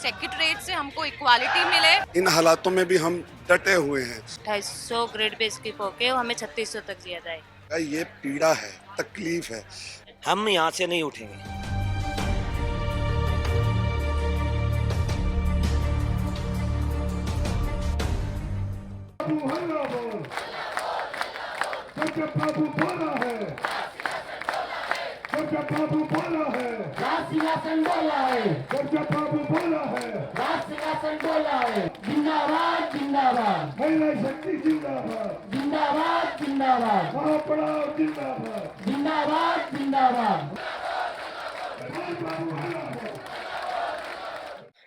Secretariat से हमको equality मिले। इन हालातों में भी हम डटे हुए हैं। 250 ग्रेड पे स्किप होके हमें 3600 तक दिया जाए। ये पीड़ा है, तकलीफ है। हम यहाँ से नहीं उठेंगे। बाबू बोला है, बाबू बोला है, राज सिंहासन बोला है, बाबू बोला है, राज सिंहासन बोला है। जिंदाबाद जिंदाबाद, महिला शक्ति जिंदाबाद, जिंदाबाद जिंदाबाद, महापड़ाव जिंदाबाद, जिंदाबाद जिंदाबाद।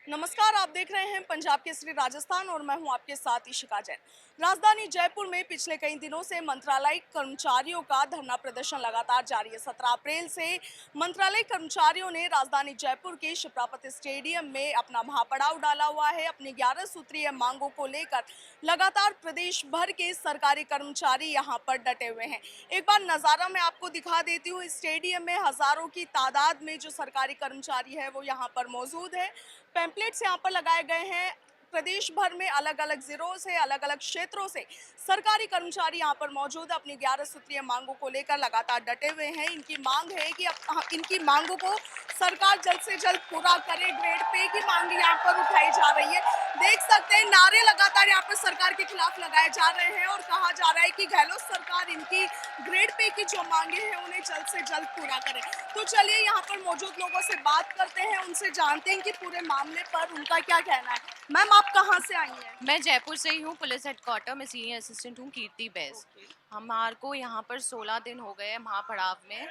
नमस्कार, आप देख रहे हैं पंजाब केसरी राजस्थान और मैं हूं आपके साथ इशिका जैन। राजधानी जयपुर में पिछले कई दिनों से मंत्रालय कर्मचारियों का धरना प्रदर्शन लगातार जारी है। 17 अप्रैल से मंत्रालय कर्मचारियों ने राजधानी जयपुर के शिप्रापति स्टेडियम में अपना महापड़ाव डाला हुआ है। अपनी 11 सूत्रीय मांगों को लेकर लगातार प्रदेश भर के सरकारी कर्मचारी यहां पर डटे हुए हैं। एक बार नज़ारा मैं आपको दिखा देती हूँ। स्टेडियम में हजारों की तादाद में जो सरकारी कर्मचारी है वो यहाँ पर मौजूद है। पैम्पलेट्स यहाँ पर लगाए गए हैं। प्रदेश भर में अलग अलग जिलों से, अलग अलग क्षेत्रों से सरकारी कर्मचारी यहाँ पर मौजूद है। अपनी 11 सूत्रीय मांगों को लेकर लगातार डटे हुए हैं। इनकी मांग है कि अब इनकी मांगों को सरकार जल्द से जल्द पूरा करे। ग्रेड पे की मांग यहाँ पर उठाई जा रही है। देख सकते हैं नारे लगातार यहाँ पर सरकार के खिलाफ लगाए जा रहे हैं और कहा जा रहा है कि गहलोत सरकार इनकी ग्रेड पे की जो मांगे हैं उन्हें जल्द से जल्द पूरा करे। तो चलिए यहाँ पर मौजूद लोगों से बात करते हैं, उनसे जानते हैं कि पूरे मामले पर उनका क्या कहना है। मैम, आप कहाँ से आई हैं? मैं जयपुर से ही हूँ, पुलिस हेडक्वार्टर में सीनियर असिस्टेंट हूँ, कीर्ति बेस। हमारे को यहाँ पर 16 दिन हो गए हैं महापड़ाव में।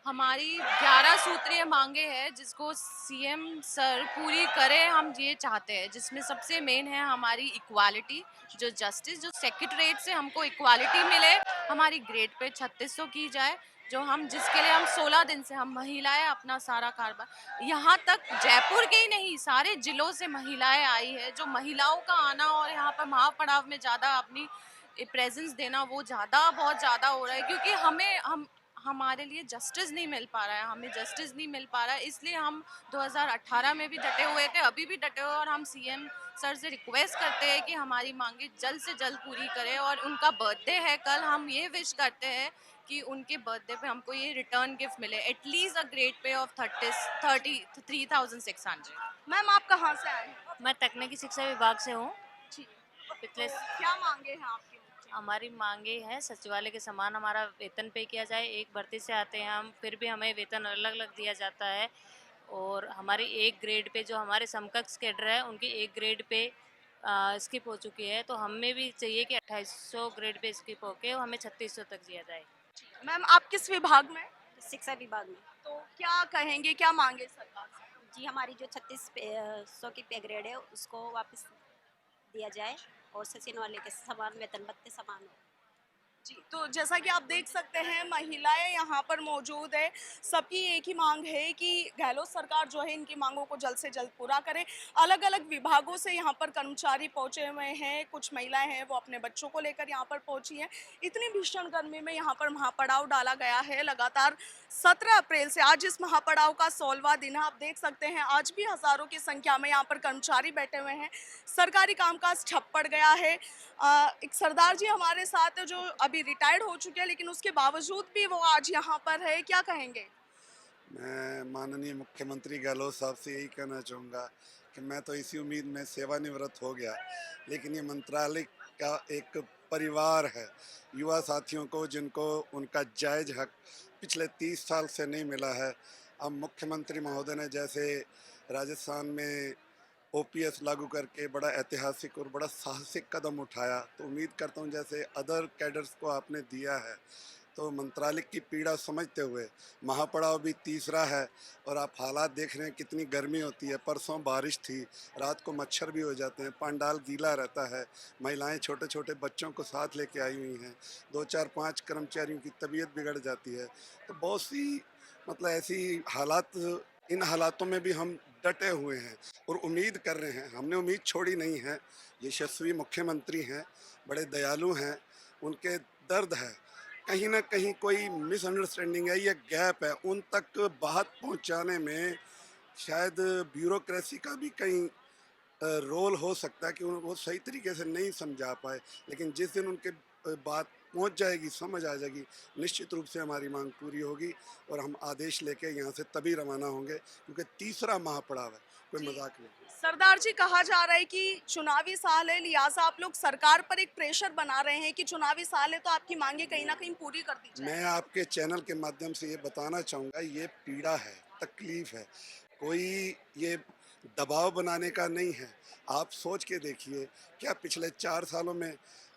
हमारी 11 सूत्रीय मांगे हैं जिसको सीएम सर पूरी करे, हम ये चाहते हैं। जिसमें सबसे मेन है हमारी इक्वालिटी, जो जस्टिस, जो सेक्रेटरीट से हमको इक्वालिटी मिले, हमारी ग्रेड पे 3600 की जाए, जो हम जिसके लिए हम 16 दिन से हम महिलाएं अपना सारा कारोबार, यहाँ तक जयपुर के ही नहीं सारे जिलों से महिलाएं आई है। जो महिलाओं का आना और यहाँ पर महापड़ाव में ज़्यादा अपनी प्रेजेंस देना वो बहुत ज़्यादा हो रहा है, क्योंकि हमारे लिए जस्टिस नहीं मिल पा रहा है। हमें जस्टिस नहीं मिल पा रहा है, इसलिए हम 2018 में भी डटे हुए थे, अभी भी डटे हुए, और हम सीएम सर से रिक्वेस्ट करते हैं कि हमारी मांगे जल्द से जल्द पूरी करें। और उनका बर्थडे है कल, हम ये विश करते हैं कि उनके बर्थडे पे हमको ये रिटर्न गिफ्ट मिले, at least a grade pay of 33,600। Ma'am, आप कहाँ से आए हैं? मैं तकनीकी शिक्षा विभाग से हूँ। जी, पिछले क्या मांगे हैं आपकी? हमारी मांगे हैं सचिवालय के समान हमारा वेतन पे किया जाए। एक भर्ती से आते हैं हम, फिर भी हमें वेतन अलग अलग दिया जाता है। और हमारी एक ग्रेड पे जो हमारे समकक्ष कैडर है उनकी एक ग्रेड पे स्किप हो चुकी है, तो हमें भी चाहिए कि 2800 ग्रेड पे स्किप होके हमें 3600 तक दिया जाए। मैम, आप किस विभाग में? शिक्षा विभाग में। तो क्या कहेंगे, क्या मांगे सरकार से? जी, हमारी जो 3600 की पे ग्रेड है उसको वापस दिया जाए और सचिन वाले के समान वेतन भत्ते समान हो। जी, तो जैसा कि आप देख सकते हैं महिलाएं यहाँ पर मौजूद है। सबकी एक ही मांग है कि गहलोत सरकार जो है इनकी मांगों को जल्द से जल्द पूरा करे। अलग अलग विभागों से यहाँ पर कर्मचारी पहुँचे हुए हैं। कुछ महिलाएं हैं वो अपने बच्चों को लेकर यहाँ पर पहुँची हैं। इतनी भीषण गर्मी में यहाँ पर महापड़ाव डाला गया है। लगातार 17 अप्रैल से आज इस महापड़ाव का 16वां दिन है। आप देख सकते हैं आज भी हजारों की संख्या में यहाँ पर कर्मचारी बैठे हुए हैं। सरकारी कामकाज ठप पड़ गया है। एक सरदार जी हमारे साथ है जो अभी रिटायर्ड हो चुके हैं, लेकिन उसके बावजूद भी वो आज यहाँ पर है। क्या कहेंगे? मैं माननीय मुख्यमंत्री गहलोत साहब से यही कहना चाहूँगा कि मैं तो इसी उम्मीद में सेवानिवृत्त हो गया, लेकिन ये मंत्रालय का एक परिवार है। युवा साथियों को जिनको उनका जायज़ हक पिछले 30 साल से नहीं मिला है, अब मुख्यमंत्री महोदय ने जैसे राजस्थान में ओपीएस लागू करके बड़ा ऐतिहासिक और बड़ा साहसिक कदम उठाया, तो उम्मीद करता हूँ जैसे अदर कैडर्स को आपने दिया है, तो मंत्रालय की पीड़ा समझते हुए महापड़ाव भी तीसरा है। और आप हालात देख रहे हैं कितनी गर्मी होती है। परसों बारिश थी, रात को मच्छर भी हो जाते हैं, पंडाल गीला रहता है, महिलाएं छोटे छोटे बच्चों को साथ लेके आई हुई हैं, 2 4 5 कर्मचारियों की तबीयत बिगड़ जाती है। तो बहुत सी ऐसी हालात, इन हालातों में भी हम डटे हुए हैं और उम्मीद कर रहे हैं, हमने उम्मीद छोड़ी नहीं है। यशस्वी मुख्यमंत्री हैं, बड़े दयालु हैं, उनके दर्द है, कहीं ना कहीं कोई मिसअंडरस्टैंडिंग है, ये गैप है, उन तक बात पहुंचाने में शायद ब्यूरोक्रेसी का भी कहीं रोल हो सकता है कि वो सही तरीके से नहीं समझा पाए, लेकिन जिस दिन उनके बात पहुंच जाएगी, समझ आ जाएगी, निश्चित रूप से हमारी मांग पूरी होगी और हम आदेश लेके यहाँ से तभी रवाना होंगे, क्योंकि तीसरा महापड़ाव है, कोई मजाक नहीं। सरदार जी, कहा जा रहा है कि चुनावी साल है, लिहाजा आप लोग सरकार पर एक प्रेशर बना रहे हैं कि चुनावी साल है तो आपकी मांगे कहीं ना कहीं पूरी कर दी जाए। मैं आपके चैनल के माध्यम से ये बताना चाहूँगा, ये पीड़ा है, तकलीफ है, कोई ये दबाव बनाने का नहीं है। आप सोच के देखिए, क्या पिछले 4 सालों में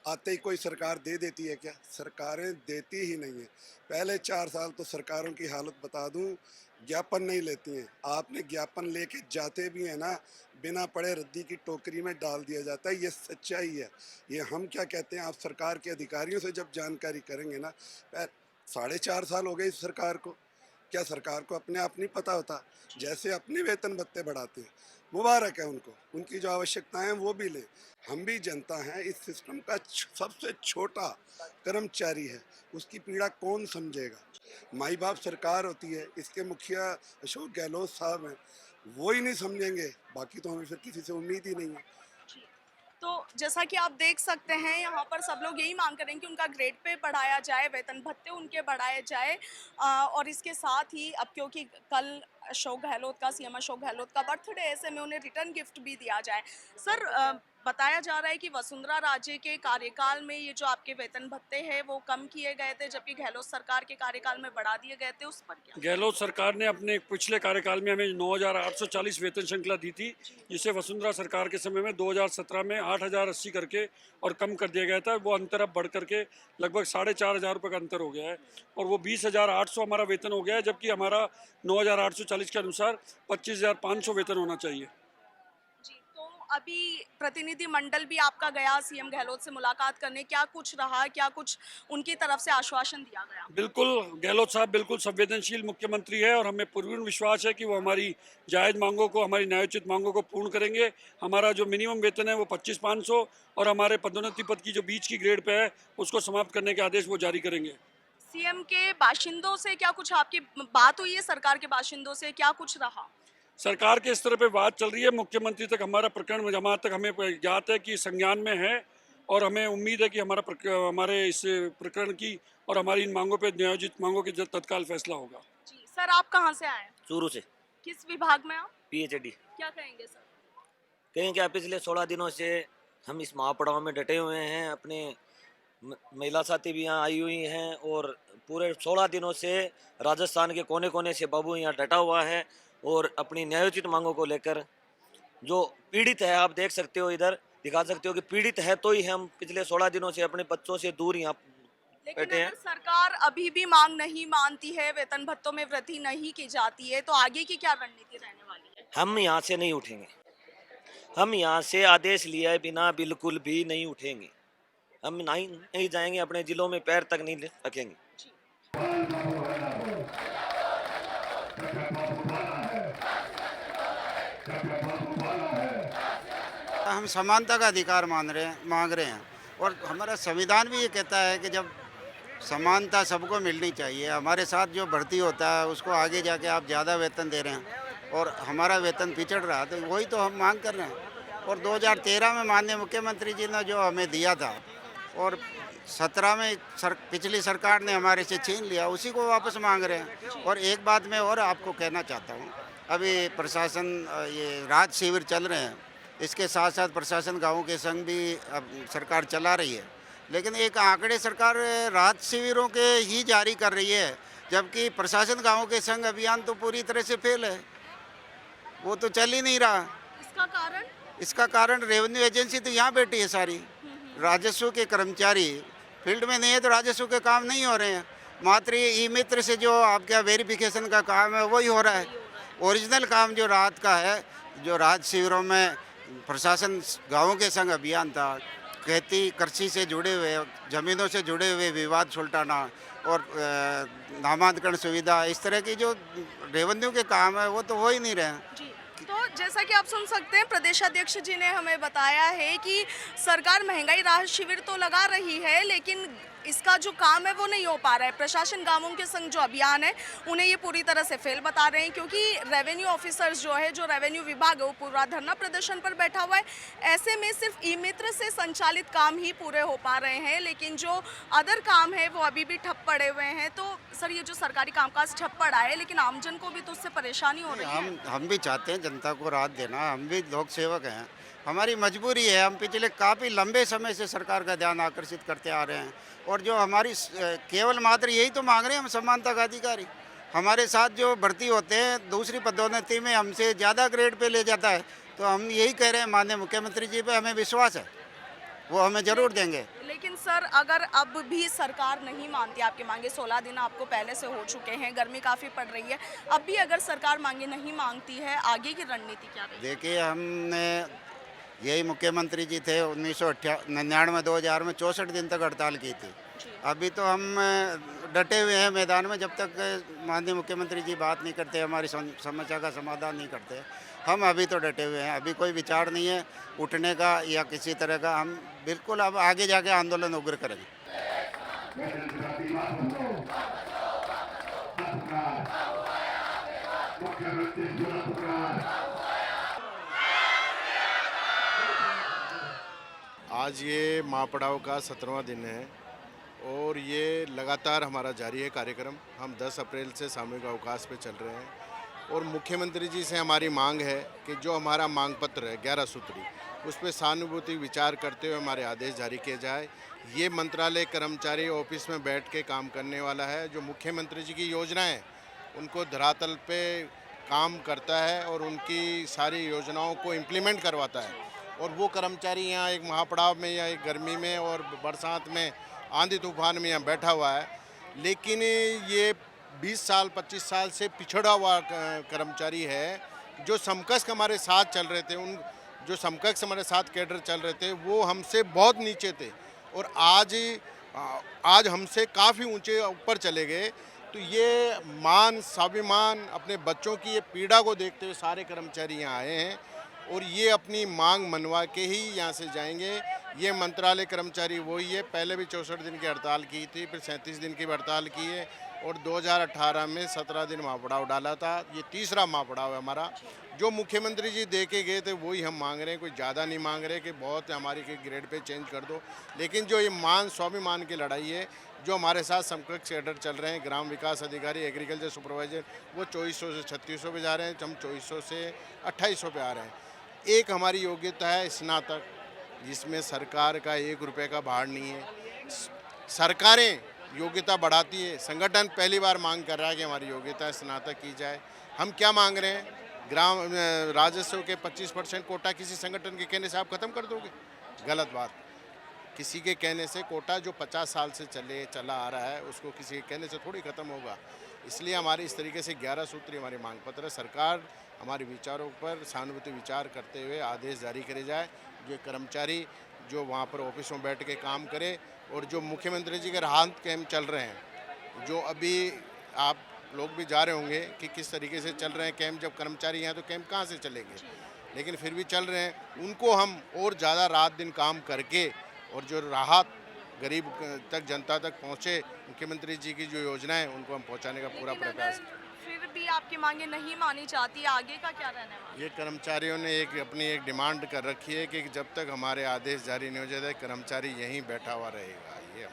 आते ही कोई सरकार दे देती है? क्या सरकारें देती ही नहीं है। पहले 4 साल तो सरकारों की हालत बता दूं, ज्ञापन नहीं लेती हैं। आपने ज्ञापन लेके जाते भी हैं ना, बिना पढ़े रद्दी की टोकरी में डाल दिया जाता है। ये सच्चाई है। ये हम क्या कहते हैं, आप सरकार के अधिकारियों से जब जानकारी करेंगे ना, 4.5 साल हो गए इस सरकार को, क्या सरकार को अपने आप नहीं पता होता? जैसे अपने वेतन भत्ते बढ़ाते हैं, मुबारक है उनको, उनकी जो आवश्यकताएं हैं वो भी लें। हम भी जनता हैं, इस सिस्टम का सबसे छोटा कर्मचारी है, उसकी पीड़ा कौन समझेगा? माई बाप सरकार होती है, इसके मुखिया अशोक गहलोत साहब हैं, वो ही नहीं समझेंगे, बाकी तो हमें फिर किसी से उम्मीद ही नहीं है। तो जैसा कि आप देख सकते हैं, यहाँ पर सब लोग यही मांग करें कि उनका ग्रेड पे बढ़ाया जाए, वेतन भत्ते उनके बढ़ाए जाए, और इसके साथ ही अब क्योंकि कल अशोक गहलोत का, सीएम अशोक गहलोत का बर्थडे है, ऐसे में उन्हें रिटर्न गिफ्ट भी दिया जाए। सर, बताया जा रहा है कि वसुंधरा राजे के कार्यकाल में ये जो आपके वेतन भत्ते हैं वो कम किए गए थे, जबकि गहलोत सरकार के कार्यकाल में बढ़ा दिए गए थे, उस पर क्या? गहलोत सरकार ने अपने पिछले कार्यकाल में हमें 9,840 वेतन श्रृंखला दी थी, जिसे वसुंधरा सरकार के समय में 2017 में 8,080 करके और कम कर दिया गया था। वो अंतर अब बढ़ करके लगभग 4,500 रुपये का अंतर हो गया है और वो 20,800 हमारा वेतन हो गया है, जबकि हमारा 9,840 के अनुसार 25,500 वेतन होना चाहिए। अभी प्रतिनिधि मंडल भी आपका गया सीएम गहलोत से मुलाकात करने, क्या कुछ रहा, क्या कुछ उनकी तरफ से आश्वासन दिया गया? बिल्कुल, गहलोत साहब बिल्कुल संवेदनशील मुख्यमंत्री है और हमें पूर्ण विश्वास है कि वो हमारी जायज़ मांगों को, हमारी न्यायोचित मांगों को पूर्ण करेंगे। हमारा जो मिनिमम वेतन है वो 25,500 और हमारे पदोन्नति पद की जो बीच की ग्रेड पे है उसको समाप्त करने के आदेश वो जारी करेंगे। सीएम के बाशिंदों से क्या कुछ आपकी बात हुई है? सरकार के बाशिंदों से क्या कुछ रहा? सरकार के स्तर पे बात चल रही है, मुख्यमंत्री तक हमारा प्रकरण जहाँ तक हमें ज्ञात है कि संज्ञान में है और हमें उम्मीद है कि हमारे इस प्रकरण की और हमारी इन मांगों पे न्यायोचित मांगों के तत्काल फैसला होगा। जी सर, आप कहाँ से आए? चूरू से। किस विभाग में आप? पीएचडी। क्या कहेंगे सर? कहें क्या, पिछले 16 दिनों से हम इस महापड़ाव में डटे हुए हैं। अपने महिला साथी भी यहाँ आई हुई हैं और पूरे 16 दिनों से राजस्थान के कोने कोने से बाबू यहाँ डटा हुआ है और अपनी न्यायोचित मांगों को लेकर जो पीड़ित है, आप देख सकते हो, इधर दिखा सकते हो कि पीड़ित है तो ही हम पिछले 16 दिनों से अपने बच्चों से दूर यहाँ बैठे हैं। सरकार अभी भी मांग नहीं मानती है, वेतन भत्तों में वृद्धि नहीं की जाती है, तो आगे की क्या रणनीति रहने वाली है? हम यहाँ से नहीं उठेंगे, हम यहाँ से आदेश लिए बिना बिल्कुल भी नहीं उठेंगे। हम नहीं जाएंगे, अपने जिलों में पैर तक नहीं रखेंगे। हम समानता का अधिकार मांग रहे हैं और हमारा संविधान भी ये कहता है कि जब समानता सबको मिलनी चाहिए। हमारे साथ जो भर्ती होता है उसको आगे जाके आप ज़्यादा वेतन दे रहे हैं और हमारा वेतन पिछड़ रहा है, तो वही तो हम मांग कर रहे हैं। और 2013 में माननीय मुख्यमंत्री जी ने जो हमें दिया था और 17 में पिछली सरकार ने हमारे से छीन लिया, उसी को वापस मांग रहे हैं। और एक बात मैं और आपको कहना चाहता हूँ, अभी प्रशासन ये राहत शिविर चल रहे हैं, इसके साथ साथ प्रशासन गाँवों के संग भी अब सरकार चला रही है, लेकिन एक आंकड़े सरकार राहत शिविरों के ही जारी कर रही है, जबकि प्रशासन गाँवों के संग अभियान तो पूरी तरह से फेल है, वो तो चल ही नहीं रहा। इसका कारण? इसका कारण रेवेन्यू एजेंसी तो यहाँ बैठी है सारी, राजस्व के कर्मचारी फील्ड में नहीं है तो राजस्व के काम नहीं हो रहे हैं। मात्र ई मित्र से जो आपका वेरिफिकेशन का काम है वही हो रहा है। ओरिजिनल काम जो राहत का है, जो राहत शिविरों में प्रशासन गाँवों के संग अभियान था, खेती कृषि से जुड़े हुए, ज़मीनों से जुड़े हुए विवाद सुलटाना और नामांकन सुविधा, इस तरह की जो रेवेन्यू के काम है वो तो हो ही नहीं रहे हैं। तो जैसा कि आप सुन सकते हैं, प्रदेश अध्यक्ष जी ने हमें बताया है कि सरकार महंगाई राहत शिविर तो लगा रही है, लेकिन इसका जो काम है वो नहीं हो पा रहा है। प्रशासन गांवों के संग जो अभियान है उन्हें ये पूरी तरह से फेल बता रहे हैं, क्योंकि रेवेन्यू ऑफिसर्स जो है, जो रेवेन्यू विभाग है, वो पूरा धरना प्रदर्शन पर बैठा हुआ है। ऐसे में सिर्फ ई मित्र से संचालित काम ही पूरे हो पा रहे हैं, लेकिन जो अदर काम है वो अभी भी ठप पड़े हुए हैं। तो सर, ये जो सरकारी कामकाज ठप पड़ा है, लेकिन आमजन को भी तो उससे परेशानी हो रही है। हम भी चाहते हैं जनता को राहत देना, हम भी लोक सेवक हैं, हमारी मजबूरी है। हम पिछले काफ़ी लंबे समय से सरकार का ध्यान आकर्षित करते आ रहे हैं, और जो हमारी केवल मात्र यही तो मांग रहे हैं हम, समानता का अधिकारी। हमारे साथ जो भर्ती होते हैं दूसरी पदोन्नति में हमसे ज़्यादा ग्रेड पे ले जाता है, तो हम यही कह रहे हैं माननीय मुख्यमंत्री जी पे हमें विश्वास है, वो हमें ज़रूर देंगे। लेकिन सर, अगर अब भी सरकार नहीं मानती आपकी मांगे, 16 दिन आपको पहले से हो चुके हैं, गर्मी काफ़ी पड़ रही है, अब भी अगर सरकार मांगे नहीं मांगती है, आगे की रणनीति क्या रहेगी? देखिए, हमने यही मुख्यमंत्री जी थे 1999 2000 में 64 दिन तक हड़ताल की थी। अभी तो हम डटे हुए हैं मैदान में, जब तक माननीय मुख्यमंत्री जी बात नहीं करते, हमारी समस्या का समाधान नहीं करते, हम अभी तो डटे हुए हैं। अभी कोई विचार नहीं है उठने का या किसी तरह का। हम बिल्कुल अब आगे जाके आंदोलन उग्र करेंगे। आज ये महापड़ाव का 17वां दिन है और ये लगातार हमारा जारी है कार्यक्रम। हम 10 अप्रैल से सामूहिक अवकाश पे चल रहे हैं और मुख्यमंत्री जी से हमारी मांग है कि जो हमारा मांग पत्र है 11 सूत्री, उस पर सहानुभूति विचार करते हुए हमारे आदेश जारी किए जाए। ये मंत्रालय कर्मचारी ऑफिस में बैठ के काम करने वाला है। जो मुख्यमंत्री जी की योजनाएं उनको धरातल पे काम करता है और उनकी सारी योजनाओं को इम्प्लीमेंट करवाता है, और वो कर्मचारी यहाँ एक महापड़ाव में या एक गर्मी में और बरसात में आंधी तूफान में यहाँ बैठा हुआ है। लेकिन ये 20 साल 25 साल से पिछड़ा हुआ कर्मचारी है। जो समकक्ष हमारे साथ चल रहे थे, उन जो समकक्ष हमारे साथ कैडर चल रहे थे, वो हमसे बहुत नीचे थे और आज हमसे काफ़ी ऊंचे ऊपर चले गए। तो ये मान स्वाभिमान, अपने बच्चों की ये पीड़ा को देखते हुए सारे कर्मचारी यहाँ आए हैं और ये अपनी मांग मनवा के ही यहाँ से जाएंगे। ये मंत्रालय कर्मचारी वही है, पहले भी 64 दिन की हड़ताल की थी, फिर 37 दिन की हड़ताल की है और 2018 में 17 दिन महापड़ाव डाला था। ये तीसरा महापड़ाव है हमारा। जो मुख्यमंत्री जी दे के गए थे वही हम मांग रहे हैं, कोई ज़्यादा नहीं मांग रहे कि बहुत हमारी के ग्रेड पे चेंज कर दो। लेकिन जो ये मान स्वाभिमान की लड़ाई है, जो हमारे साथ समकक्ष कैडर चल रहे हैं, ग्राम विकास अधिकारी, एग्रीकल्चर सुपरवाइजर, वो 2400 से 3600 पे जा रहे हैं, हम 2400 से 2800 पे आ रहे हैं। एक हमारी योग्यता है स्नातक, जिसमें सरकार का 1 रुपये का भार नहीं है। सरकारें योग्यता बढ़ाती है, संगठन पहली बार मांग कर रहा है कि हमारी योग्यता स्नातक की जाए। हम क्या मांग रहे हैं? ग्राम राजस्व के 25% कोटा किसी संगठन के कहने से आप ख़त्म कर दोगे? गलत बात। किसी के कहने से कोटा जो 50 साल से चला आ रहा है, उसको किसी के कहने से थोड़ी ख़त्म होगा। इसलिए हमारी इस तरीके से 11 सूत्री हमारी मांग पत्र है। सरकार हमारे विचारों पर सहानुभूति विचार करते हुए आदेश जारी करे जाए। जो कर्मचारी जो वहाँ पर ऑफिस में बैठ के काम करे, और जो मुख्यमंत्री जी के राहत कैंप चल रहे हैं, जो अभी आप लोग भी जा रहे होंगे कि किस तरीके से चल रहे हैं कैंप। जब कर्मचारी हैं तो कैंप कहाँ से चलेंगे, लेकिन फिर भी चल रहे हैं। उनको हम और ज़्यादा रात दिन काम करके और जो राहत गरीब तक, जनता तक पहुँचे, मुख्यमंत्री जी की जो योजना है उनको हम पहुँचाने का पूरा प्रयास। फिर भी आपकी मांगे नहीं मानी जाती, आगे का क्या रहने वाला? ये कर्मचारियों ने अपनी एक डिमांड कर रखी है कि जब तक हमारे आदेश जारी नहीं हो जाते, कर्मचारी यहीं बैठा हुआ रहेगा। ये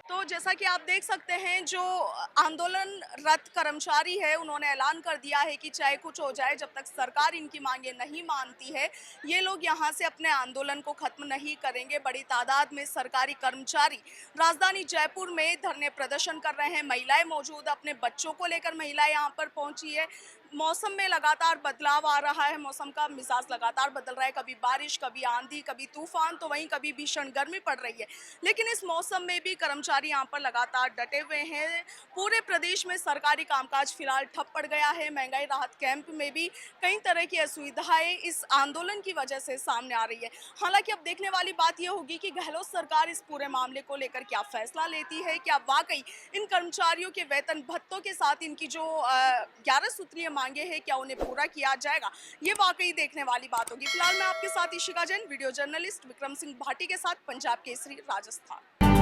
तो जैसा कि आप देख सकते हैं, जो आंदोलनरत कर्मचारी है, उन्होंने ऐलान कर दिया है कि चाहे कुछ हो जाए, जब तक सरकार इनकी मांगे नहीं मानती है, ये लोग यहाँ से अपने आंदोलन को खत्म नहीं करेंगे। बड़ी तादाद में सरकारी कर्मचारी राजधानी जयपुर में धरने प्रदर्शन कर रहे हैं। महिलाएं मौजूद, अपने बच्चों को लेकर महिलाएं यहाँ पर पहुंची है। मौसम में लगातार बदलाव आ रहा है, मौसम का मिजाज लगातार बदल रहा है, कभी बारिश, कभी आंधी, कभी तूफान, तो वहीं कभी भीषण गर्मी पड़ रही है। लेकिन इस मौसम में भी कर्मचारी यहाँ पर लगातार डटे हुए हैं। पूरे प्रदेश में सरकारी कामकाज फिलहाल ठप पड़ गया है। महंगाई राहत कैंप में भी कई तरह की असुविधाएं इस आंदोलन की वजह से सामने आ रही है। हालांकि अब देखने वाली बात यह होगी कि गहलोत सरकार इस पूरे मामले को लेकर क्या फैसला लेती है। क्या वाकई इन कर्मचारियों के वेतन भत्तों के साथ इनकी जो 11 सूत्रीय मांगे हैं, क्या उन्हें पूरा किया जाएगा, ये वाकई देखने वाली बात होगी। फिलहाल मैं आपके साथ इशिका जैन, वीडियो जर्नलिस्ट विक्रम सिंह भाटी के साथ, पंजाब केसरी, राजस्थान।